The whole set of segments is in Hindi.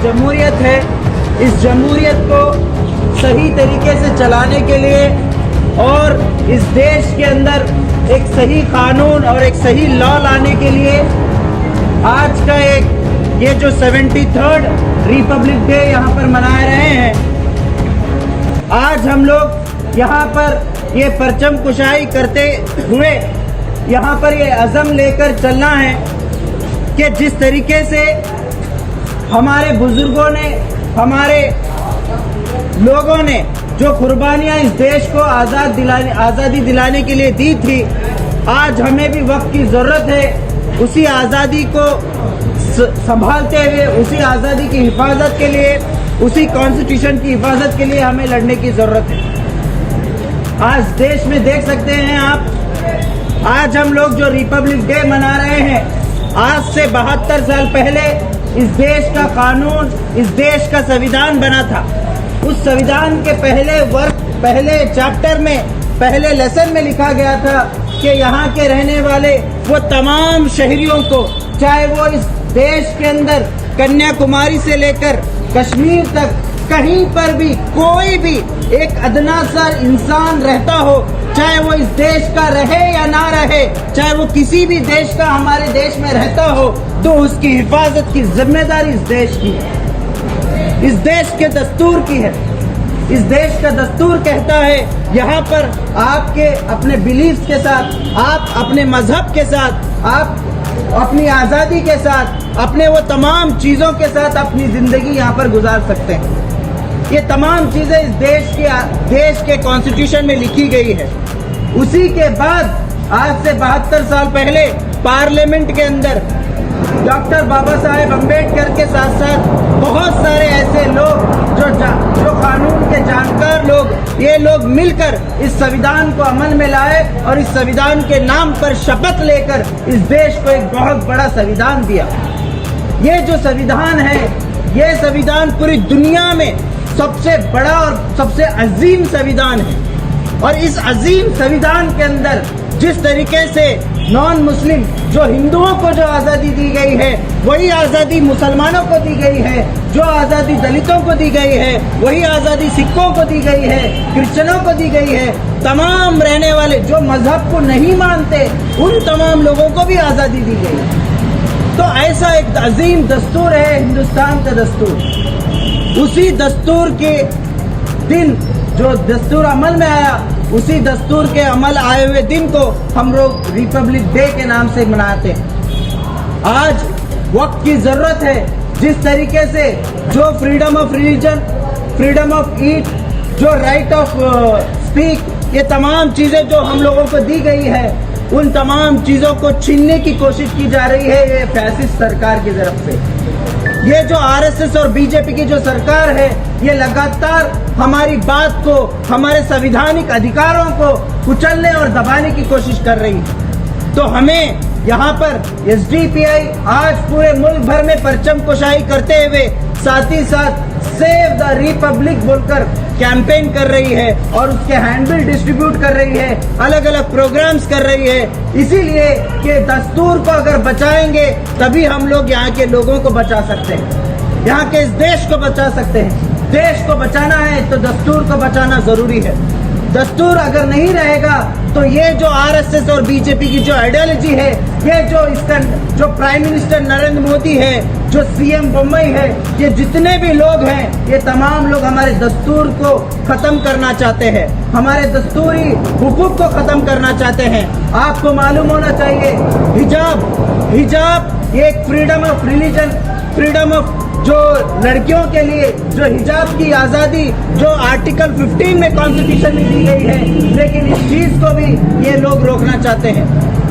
जमहूरियत है, इस जमहूरियत को सही तरीके से चलाने के लिए और इस देश के अंदर एक सही कानून और एक सही लॉ लाने के लिए आज का ये जो 73rd रिपब्लिक डे यहाँ पर मना रहे हैं। आज हम लोग यहाँ पर ये परचम कुशाई करते हुए यहाँ पर ये अज़म लेकर चलना है कि जिस तरीके से हमारे बुजुर्गों ने, हमारे लोगों ने जो कुर्बानियाँ इस देश को आज़ादी दिलाने के लिए दी थी, आज हमें भी वक्त की ज़रूरत है उसी आज़ादी को संभालते हुए, उसी आज़ादी की हिफाजत के लिए, उसी कॉन्स्टिट्यूशन की हिफाजत के लिए हमें लड़ने की ज़रूरत है। आज देश में देख सकते हैं आप, आज हम लोग जो रिपब्लिक डे मना रहे हैं, आज से 72 साल पहले इस देश का कानून, इस देश का संविधान बना था। उस संविधान के पहले चैप्टर में, पहले लेसन में लिखा गया था कि यहाँ के रहने वाले वो तमाम शहरियों को, चाहे वो इस देश के अंदर कन्याकुमारी से लेकर कश्मीर तक कहीं पर भी कोई भी एक अदना सा इंसान रहता हो, चाहे वो इस देश का रहे या ना रहे, चाहे वो किसी भी देश का हमारे देश में रहता हो, तो उसकी हिफाजत की जिम्मेदारी इस देश की है, इस देश के दस्तूर की है। इस देश का दस्तूर कहता है यहाँ पर आपके अपने बिलीफ्स के साथ, आप अपने मजहब के साथ, आप अपनी आज़ादी के साथ, अपने वो तमाम चीज़ों के साथ अपनी ज़िंदगी यहाँ पर गुजार सकते हैं। ये तमाम चीज़ें इस देश के कॉन्स्टिट्यूशन में लिखी गई है। उसी के बाद आज से 72 साल पहले पार्लियामेंट के अंदर डॉक्टर बाबा साहेब अम्बेडकर के साथ साथ बहुत सारे ऐसे लोग जो कानून के जानकार लोग, ये लोग मिलकर इस संविधान को अमल में लाए और इस संविधान के नाम पर शपथ लेकर इस देश को एक बहुत बड़ा संविधान दिया। ये जो संविधान है, ये संविधान पूरी दुनिया में सबसे बड़ा और सबसे अजीम संविधान है। और इस अजीम संविधान के अंदर जिस तरीके से नॉन मुस्लिम, जो हिंदुओं को जो आज़ादी दी गई है, वही आज़ादी मुसलमानों को दी गई है। जो आज़ादी दलितों को दी गई है, वही आज़ादी सिखों को दी गई है, क्रिश्चियनों को दी गई है। तमाम रहने वाले जो मजहब को नहीं मानते, उन तमाम लोगों को भी आज़ादी दी गई है। तो ऐसा एक अजीम दस्तूर है हिंदुस्तान का दस्तूर। उसी दस्तूर के दिन जो दस्तूर अमल में आया, उसी दस्तूर के अमल आए हुए दिन को हम लोग रिपब्लिक डे के नाम से मनाते हैं। आज वक्त की ज़रूरत है। जिस तरीके से जो freedom of religion, freedom of eat, जो राइट ऑफ स्पीक, ये तमाम चीज़ें जो हम लोगों को दी गई है, उन तमाम चीज़ों को छीनने की कोशिश की जा रही है ये फैसिस्ट सरकार की तरफ से। ये जो आरएसएस और बीजेपी की जो सरकार है, ये लगातार हमारी बात को, हमारे संवैधानिक अधिकारों को कुचलने और दबाने की कोशिश कर रही है। तो हमें यहाँ पर एसडीपीआई आज पूरे मुल्क भर में परचम कुशाई करते हुए साथ ही साथ सेव द रिपब्लिक बोलकर कैंपेन कर रही है और उसके हैंडबिल डिस्ट्रीब्यूट कर रही है, अलग अलग प्रोग्राम्स कर रही है। इसीलिए कि दस्तूर को अगर बचाएंगे तभी हम लोग यहाँ के लोगों को बचा सकते हैं, यहाँ के इस देश को बचा सकते हैं। देश को बचाना है तो दस्तूर को बचाना जरूरी है। दस्तूर अगर नहीं रहेगा तो ये जो आरएसएस और बीजेपी की जो आइडियोलॉजी है, ये जो इसका जो प्राइम मिनिस्टर नरेंद्र मोदी है, जो सीएम बम्बई है, ये जितने भी लोग हैं, ये तमाम लोग हमारे दस्तूर को ख़त्म करना चाहते हैं, हमारे दस्तूरी हुकूक को ख़त्म करना चाहते हैं। आपको मालूम होना चाहिए, हिजाब ये एक freedom of religion, freedom of जो लड़कियों के लिए जो हिजाब की आज़ादी जो आर्टिकल 15 में कॉन्स्टिट्यूशन में दी गई है, लेकिन इस चीज़ को भी ये लोग रोकना चाहते हैं,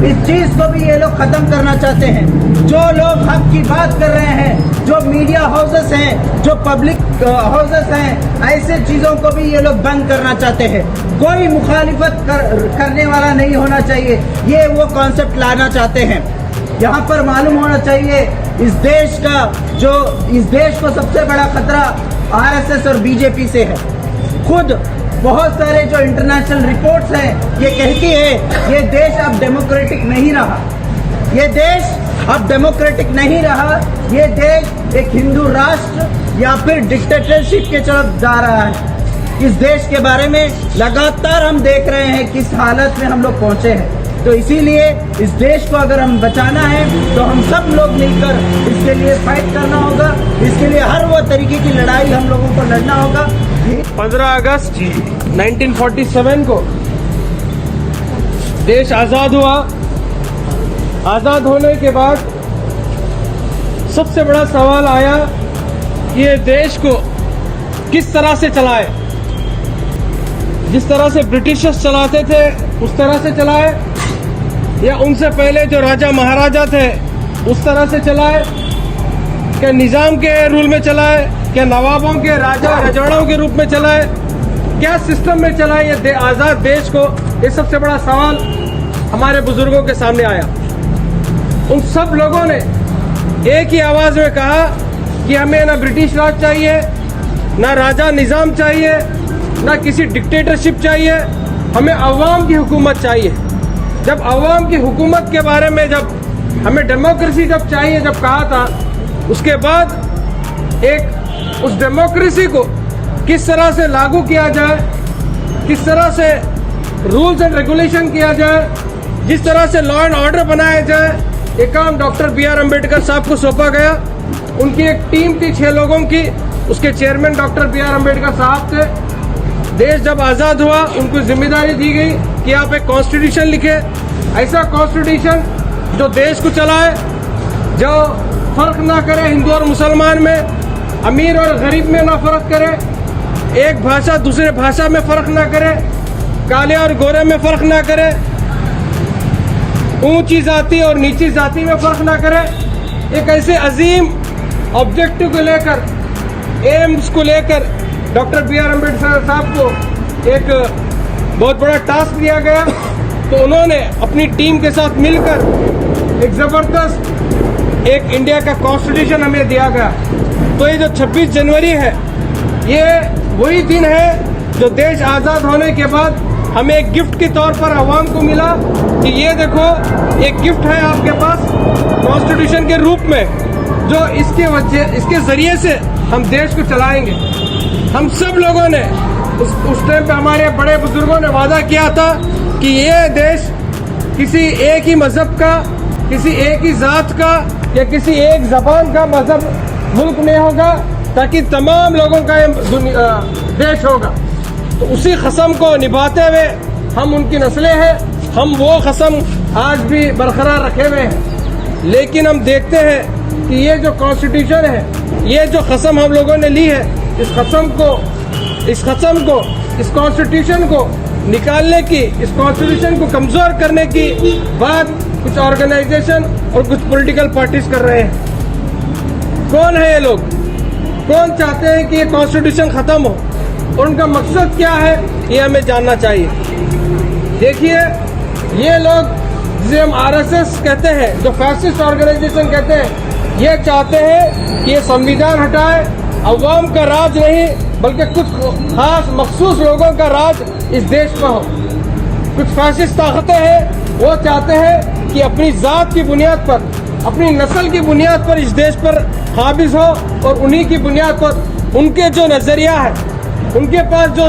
इस चीज़ को भी ये लोग ख़त्म करना चाहते हैं। जो लोग हक की बात कर रहे हैं, जो मीडिया हाउसेस हैं, जो पब्लिक हाउसेस हैं, ऐसे चीज़ों को भी ये लोग बंद करना चाहते हैं। कोई मुखालिफत करने वाला नहीं होना चाहिए, ये वो कॉन्सेप्ट लाना चाहते हैं। यहाँ पर मालूम होना चाहिए इस देश को सबसे बड़ा खतरा आरएसएस और बीजेपी से है। खुद बहुत सारे जो इंटरनेशनल रिपोर्ट्स हैं, ये कहती है ये देश अब डेमोक्रेटिक नहीं रहा। ये देश अब डेमोक्रेटिक नहीं रहा। ये देश एक हिंदू राष्ट्र या फिर डिक्टेटरशिप के तरफ जा रहा है। इस देश के बारे में लगातार हम देख रहे हैं किस हालत में हम लोग पहुंचे हैं। तो इसीलिए इस देश को अगर हम बचाना है तो हम सब लोग मिलकर इसके लिए फाइट करना होगा। इसके लिए हर वो तरीके की लड़ाई हम लोगों को लड़ना होगा। 15 अगस्त 1947 को देश आज़ाद हुआ। आज़ाद होने के बाद सबसे बड़ा सवाल आया कि ये देश को किस तरह से चलाए। जिस तरह से ब्रिटिशर्स चलाते थे उस तरह से चलाए, या उनसे पहले जो राजा महाराजा थे उस तरह से चलाए, क्या निज़ाम के रूल में चलाए, क्या नवाबों के राजा रजवाड़ों के रूप में चलाए, क्या सिस्टम में चलाए ये आज़ाद देश को। ये सबसे बड़ा सवाल हमारे बुजुर्गों के सामने आया। उन सब लोगों ने एक ही आवाज़ में कहा कि हमें ना ब्रिटिश राज चाहिए, ना राजा निज़ाम चाहिए, ना किसी डिक्टेटरशिप चाहिए, हमें अवाम की हुकूमत चाहिए। जब अवाम की हुकूमत के बारे में, जब हमें डेमोक्रेसी जब चाहिए, जब कहा था, उसके बाद एक उस डेमोक्रेसी को किस तरह से लागू किया जाए, किस तरह से रूल्स एंड रेगुलेशन किया जाए, जिस तरह से लॉ एंड ऑर्डर बनाया जाए, ये काम डॉक्टर B.R. अम्बेडकर साहब को सौंपा गया। उनकी एक टीम थी 6 लोगों की, उसके चेयरमैन डॉक्टर B.R. अम्बेडकर साहब थे। देश जब आज़ाद हुआ उनको जिम्मेदारी दी गई कि आप एक कॉन्स्टिट्यूशन लिखे, ऐसा कॉन्स्टिट्यूशन जो देश को चलाए, जो फ़र्क ना करे हिंदू और मुसलमान में, अमीर और गरीब में ना फ़र्क करे, एक भाषा दूसरे भाषा में फ़र्क ना करे, काले और गोरे में फ़र्क ना करे, ऊंची जाति और नीची जाति में फ़र्क ना करे। एक ऐसे अजीम ऑब्जेक्टिव को लेकर, एम्स को लेकर डॉक्टर B.R. अम्बेडकर साहब को एक बहुत बड़ा टास्क दिया गया। तो उन्होंने अपनी टीम के साथ मिलकर एक ज़बरदस्त एक इंडिया का कॉन्स्टिट्यूशन हमें दिया गया। तो ये जो 26 जनवरी है, ये वही दिन है जो देश आज़ाद होने के बाद हमें एक गिफ्ट के तौर पर आवाम को मिला कि ये देखो एक गिफ्ट है आपके पास कॉन्स्टिट्यूशन के रूप में, जो इसके ज़रिए से हम देश को चलाएंगे। हम सब लोगों ने उस टाइम पे हमारे बड़े बुजुर्गों ने वादा किया था कि ये देश किसी एक ही मज़हब का, किसी एक ही ज़ात का या किसी एक ज़बान का मज़हब मुल्क नहीं होगा, ताकि तमाम लोगों का ये देश होगा। तो उसी कसम को निभाते हुए हम उनकी नस्लें हैं, हम वो कसम आज भी बरकरार रखे हुए हैं। लेकिन हम देखते हैं कि ये जो कॉन्स्टिट्यूशन है, ये जो कसम हम लोगों ने ली है, इस कॉन्स्टिट्यूशन को निकालने की, इस कॉन्स्टिट्यूशन को कमज़ोर करने की बात कुछ ऑर्गेनाइजेशन और कुछ पॉलिटिकल पार्टीज कर रहे हैं। कौन है ये लोग? कौन चाहते हैं कि ये कॉन्स्टिट्यूशन ख़त्म हो, और उनका मकसद क्या है, ये हमें जानना चाहिए। देखिए, ये लोग जिसे हम RSS कहते हैं, जो फैसिस्ट ऑर्गेनाइजेशन कहते हैं, ये चाहते हैं कि ये संविधान हटाए, अवाम का राज नहीं बल्कि कुछ खास मखसूस लोगों का राज इस देश में हो। कुछ फैसिस्ट ताकतें हैं, वो चाहते हैं कि अपनी ज़ात की बुनियाद पर, अपनी नस्ल की बुनियाद पर इस देश पर काबिज हो, और उन्हीं की बुनियाद पर उनके जो नज़रिया है, उनके पास जो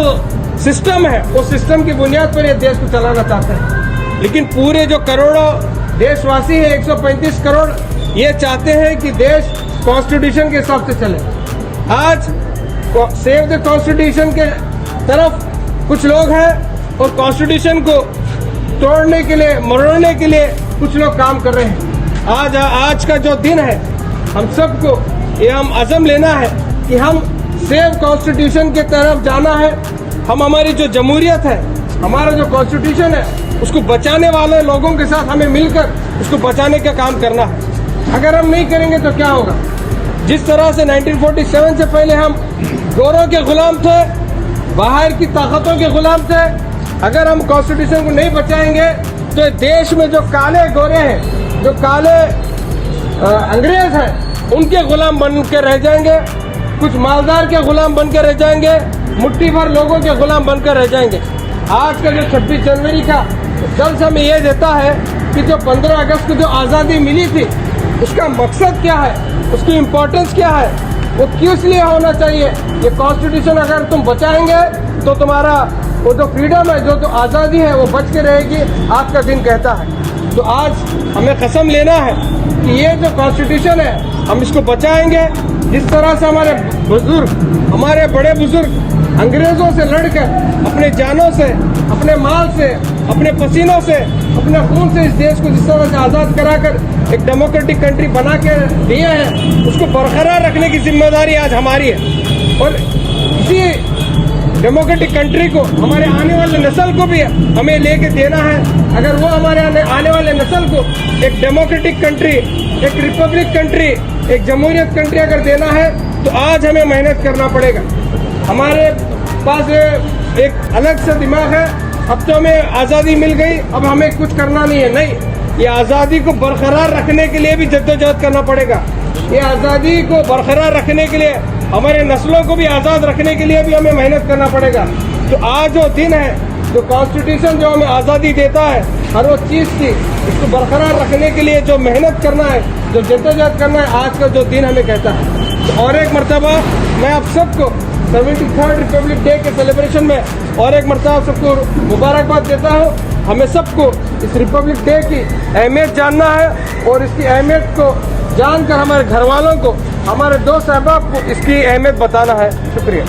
सिस्टम है, वो सिस्टम की बुनियाद पर ये देश को चलाना चाहते हैं। लेकिन पूरे जो करोड़ों देशवासी हैं, 135 करोड़, ये चाहते हैं कि देश कॉन्स्टिट्यूशन के हिसाब से चले। आज सेव द कॉन्स्टिट्यूशन के तरफ कुछ लोग हैं, और कॉन्स्टिट्यूशन को तोड़ने के लिए, मरोड़ने के लिए कुछ लोग काम कर रहे हैं। आज का जो दिन है, हम सबको ये हम अज़म लेना है कि हम सेव कॉन्स्टिट्यूशन के तरफ जाना है। हम हमारी जो जमहूरियत है, हमारा जो कॉन्स्टिट्यूशन है, उसको बचाने वाले लोगों के साथ हमें मिलकर उसको बचाने का काम करना है। अगर हम नहीं करेंगे तो क्या होगा? जिस तरह से 1947 से पहले हम गोरों के गुलाम थे, बाहर की ताकतों के गुलाम थे, अगर हम कॉन्स्टिट्यूशन को नहीं बचाएंगे तो देश में जो काले गोरे हैं, जो काले अंग्रेज हैं, उनके गुलाम बन के रह जाएंगे। कुछ मालदार के गुलाम बनकर रह जाएंगे, मुट्ठी भर लोगों के गुलाम बनकर रह जाएंगे। आज का जो 26 जनवरी का जल्द हमें ये देता है कि जो 15 अगस्त को जो आज़ादी मिली थी, उसका मकसद क्या है, उसकी इम्पोर्टेंस क्या है, वो किस लिए होना चाहिए। ये कॉन्स्टिट्यूशन अगर तुम बचाएंगे तो तुम्हारा वो जो फ्रीडम है, जो आज़ादी है, वो बच के रहेगी, आज का दिन कहता है। तो आज हमें कसम लेना है कि ये जो कॉन्स्टिट्यूशन है हम इसको बचाएंगे। जिस तरह से हमारे बुजुर्ग, हमारे बड़े बुजुर्ग अंग्रेज़ों से लड़कर अपने जानों से, अपने माल से, अपने पसीनों से, अपने खून से इस देश को जिस तरह से आज़ाद कराकर एक डेमोक्रेटिक कंट्री बना के दिए हैं, उसको बरकरार रखने की जिम्मेदारी आज हमारी है। और इसी डेमोक्रेटिक कंट्री को हमारे आने वाले नस्ल को भी हमें लेके देना है। अगर वो हमारे आने वाले नस्ल को एक डेमोक्रेटिक कंट्री, एक रिपब्लिक कंट्री, एक जमहूरियत कंट्री अगर देना है तो आज हमें मेहनत करना पड़ेगा। हमारे पास एक अलग सा दिमाग है, अब तो हमें आज़ादी मिल गई, अब हमें कुछ करना नहीं है। नहीं, ये आज़ादी को बरकरार रखने के लिए भी जद्दोजहद करना पड़ेगा। ये आज़ादी को बरकरार रखने के लिए, हमारे नस्लों को भी आज़ाद रखने के लिए भी हमें मेहनत करना पड़ेगा। तो आज जो दिन है, जो कॉन्स्टिट्यूशन जो हमें आज़ादी देता है हर वो चीज़ की, इसको बरकरार रखने के लिए जो मेहनत करना है, जो जद्दोजहद करना है, आज का जो दिन हमें कहता है। तो और एक मरतबा मैं आप सबको 73rd रिपब्लिक डे के सेलिब्रेशन में और एक मरतबा सबको मुबारकबाद देता हूँ। हमें सबको इस रिपब्लिक डे की अहमियत जानना है और इसकी अहमियत को जानकर हमारे घर वालों को, हमारे दोस्त अहबाब को इसकी अहमियत बताना है। शुक्रिया।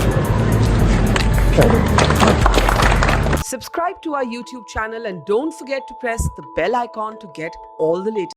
Subscribe to our YouTube channel and don't forget to press the bell icon to get all the latest.